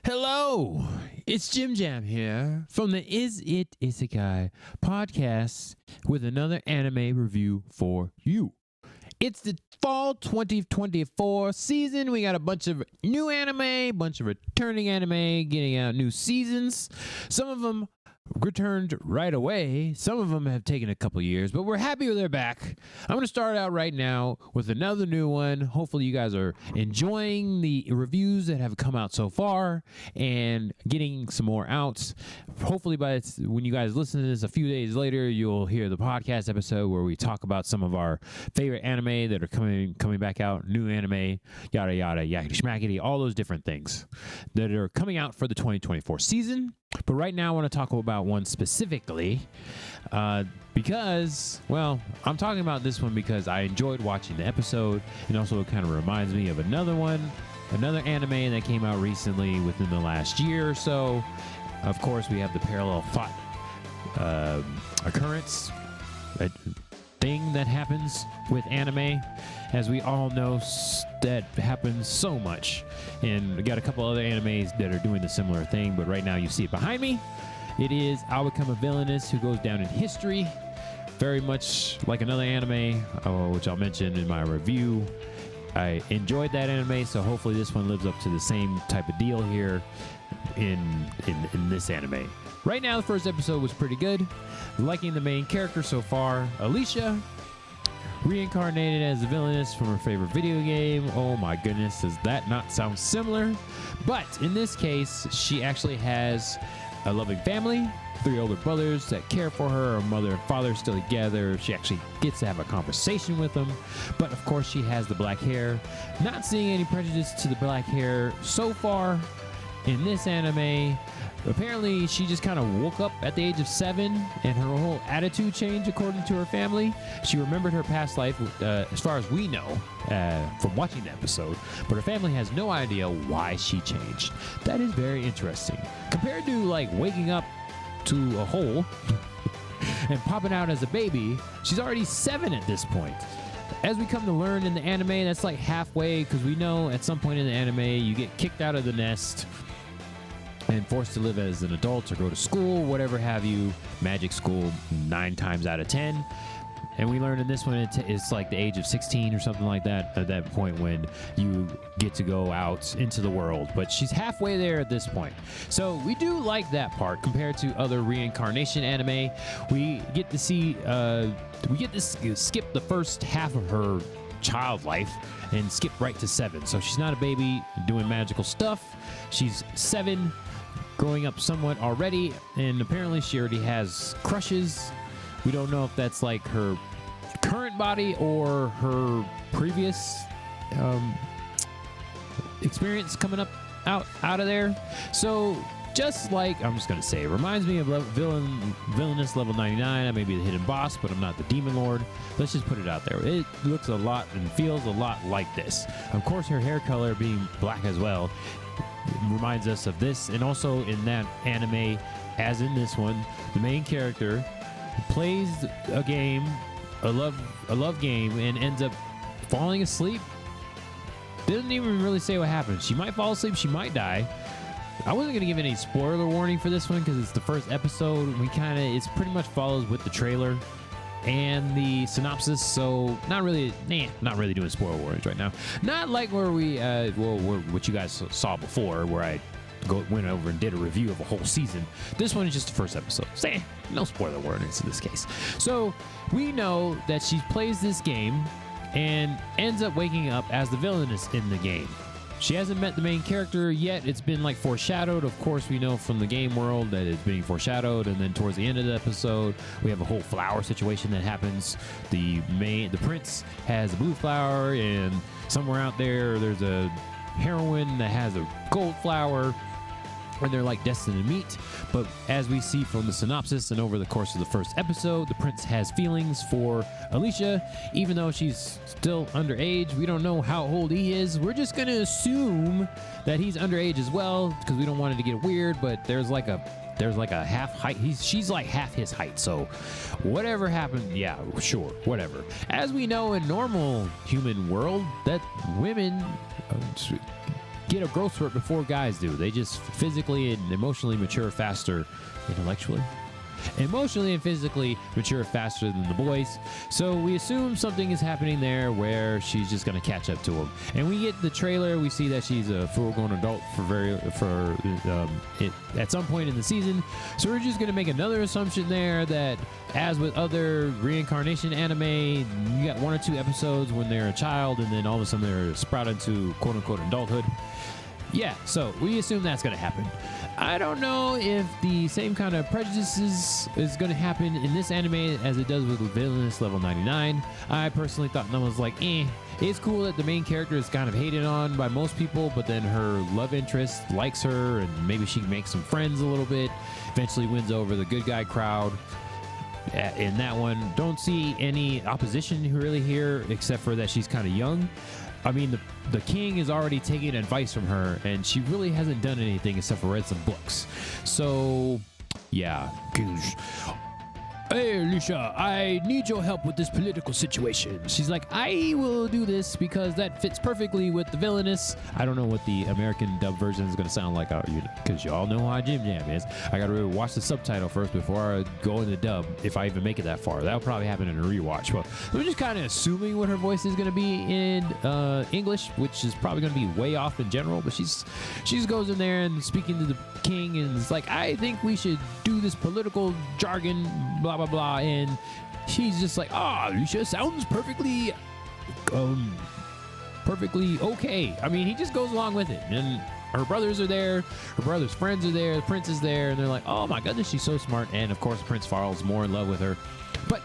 Hello, it's Jim Jam here from the Is It Isekai podcast with another anime review for you. It's the fall 2024 season. We got a bunch of new anime, a bunch of returning anime getting out new seasons. Some of them returned right away. Some of them have taken a couple years, but we're happy they're back. I'm going to start out right now with another new one. Hopefully you guys are enjoying the reviews that have come out so far and getting some more out. Hopefully when you guys listen to this a few days later, you'll hear the podcast episode where we talk about some of our favorite anime that are coming back out, new anime, yada yada, yakety schmackety, all those different things that are coming out for the 2024 season. But right now I want to talk about one specifically because, well, I'm talking about this one because I enjoyed watching the episode, and also it kind of reminds me of another anime that came out recently within the last year or so. Of course, we have the parallel thought occurrence, thing that happens with anime. As we all know, that happens so much. And we got a couple other animes that are doing the similar thing, but right now you see it behind me. It is I'll Become a Villainess, who goes down in history, very much like another anime, which I'll mention in my review. I enjoyed that anime, so hopefully this one lives up to the same type of deal here in this anime. Right now, the first episode was pretty good. Liking the main character so far, Alicia, reincarnated as the villainess from her favorite video game. Oh my goodness, does that not sound similar? But in this case, she actually has a loving family, 3 older brothers that care for her. Her mother and father are still together. She actually gets to have a conversation with them. But of course, she has the black hair. Not seeing any prejudice to the black hair so far in this anime. Apparently, she just kind of woke up at the age of 7, and her whole attitude changed according to her family. She remembered her past life, as far as we know, from watching the episode, but her family has no idea why she changed. That is very interesting. Compared to, like, waking up to a hole and popping out as a baby, she's already 7 at this point. As we come to learn in the anime, that's like halfway, because we know at some point in the anime, you get kicked out of the nest and forced to live as an adult or go to school, whatever have you, magic school 9 times out of 10. And we learned in this one it's like the age of 16 or something like that, at that point when you get to go out into the world. But she's halfway there at this point. So we do like that part compared to other reincarnation anime. We get to see, skip the first half of her child life and skip right to 7. So she's not a baby doing magical stuff. She's 7, growing up somewhat already, and apparently she already has crushes. We don't know if that's like her current body or her previous experience coming up out of there. So just like, I'm just going to say, it reminds me of Villainess level 99. I may be the hidden boss, but I'm not the demon lord. Let's just put it out there. It looks a lot and feels a lot like this. Of course, her hair color being black as well reminds us of this. And also in that anime, as in this one, the main character plays a game, a love game, and ends up falling asleep. Doesn't even really say what happens. She might fall asleep, she might die. I wasn't going to give any spoiler warning for this one because it's the first episode. It pretty much follows with the trailer and the synopsis, so not really doing spoiler warnings right now. Not like where what you guys saw before, where I went over and did a review of a whole season. This one is just the first episode. No spoiler warnings in this case. So we know that she plays this game and ends up waking up as the villainess in the game. She hasn't met the main character yet. It's been like foreshadowed. Of course, we know from the game world that it's being foreshadowed, and then towards the end of the episode, we have a whole flower situation that happens. The prince has a blue flower, and somewhere out there's a heroine that has a gold flower, and they're like destined to meet. But as we see from the synopsis and over the course of the first episode, the prince has feelings for Alicia, even though she's still underage. We don't know how old he is. We're just going to assume that he's underage as well, because we don't want it to get weird, but there's like a half height. She's like half his height. So whatever happened, yeah, sure, whatever. As we know in normal human world, that women get a growth spurt before guys do. They just physically and emotionally mature faster, emotionally and physically mature faster than the boys. So we assume something is happening there where she's just going to catch up to him. And we get the trailer. We see that she's a full-grown adult at some point in the season. So we're just going to make another assumption there that, as with other reincarnation anime, you got 1 or 2 episodes when they're a child, and then all of a sudden they're sprouted to quote-unquote adulthood. Yeah, so we assume that's going to happen. I don't know if the same kind of prejudices is going to happen in this anime as it does with Villainess level 99. I personally thought that was like, It's cool that the main character is kind of hated on by most people, but then her love interest likes her, and maybe she makes some friends a little bit, eventually wins over the good guy crowd. In that one, don't see any opposition really here, except for that she's kind of young. I mean, the king is already taking advice from her, and she really hasn't done anything except for read some books. So, yeah. Hey, Alicia, I need your help with this political situation. She's like, I will do this because that fits perfectly with the Villainess. I don't know what the American dub version is going to sound like, because y'all know how Jim Jam is. I got to really watch the subtitle first before I go in the dub, if I even make it that far. That'll probably happen in a rewatch. Well, I'm just kind of assuming what her voice is going to be in English, which is probably going to be way off in general, but she goes in there and speaking to the king, and it's like, I think we should do this political jargon, blah, blah, blah, and he's just like, Alicia sounds perfectly okay. I mean, he just goes along with it, and her brothers are there, her brother's friends are there, the prince is there, and they're like, oh my goodness, she's so smart. And of course, Prince falls more in love with her. But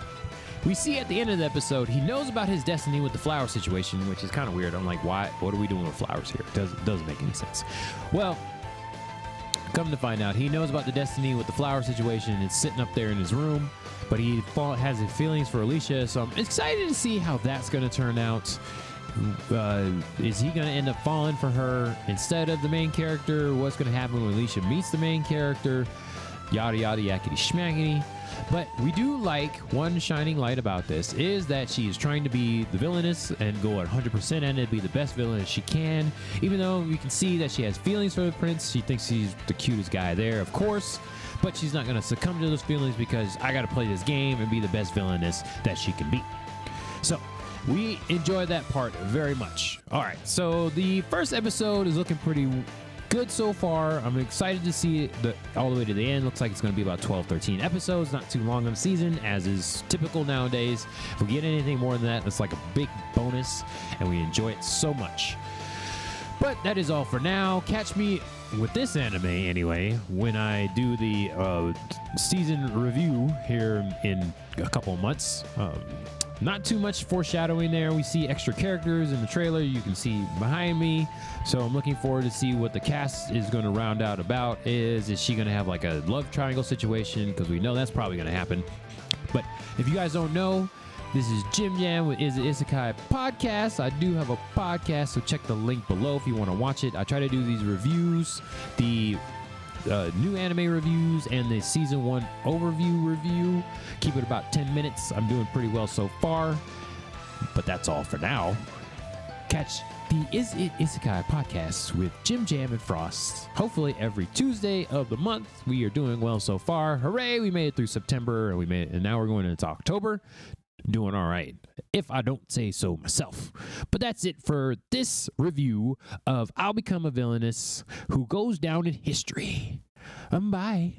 we see at the end of the episode, he knows about his destiny with the flower situation, which is kind of weird. I'm like, why? What are we doing with flowers here? It doesn't make any sense. Well, come to find out, he knows about the destiny with the flower situation. It's sitting up there in his room, but he has his feelings for Alicia, so I'm excited to see how that's going to turn out. Is he going to end up falling for her instead of the main character? What's going to happen when Alicia meets the main character? Yada, yada, yakety schmackety. But we do like one shining light about this is that she is trying to be the villainess and go 100% in it, be the best villain as she can. Even though we can see that she has feelings for the prince, she thinks he's the cutest guy there, of course. But she's not going to succumb to those feelings because I got to play this game and be the best villainess that she can be. So we enjoy that part very much. All right, so the first episode is looking pretty good so far. I'm excited to see it all the way to the end. Looks like it's going to be about 12, 13 episodes, not too long of a season, as is typical nowadays. If we get anything more than that, it's like a big bonus, and we enjoy it so much. But that is all for now. Catch me with this anime, anyway, when I do the season review here in a couple of months. Not too much foreshadowing there. We see extra characters in the trailer you can see behind me. So I'm looking forward to see what the cast is going to round out about. Is she going to have like a love triangle situation? Because we know that's probably going to happen. But if you guys don't know, this is Jim Jam with Is It Isekai Podcast. I do have a podcast, so check the link below if you want to watch it. I try to do these reviews, the new anime reviews and the season 1 overview review. Keep it about 10 minutes. I'm doing pretty well so far, but that's all for now. Catch the Is It Isekai podcast with Jim Jam and Frost, hopefully every Tuesday of the month. We are doing well so far. Hooray, we made it through September, and now we're going into October. Doing all right, if I don't say so myself. But that's it for this review of I'll Become a Villainess Who Goes Down in History. Bye.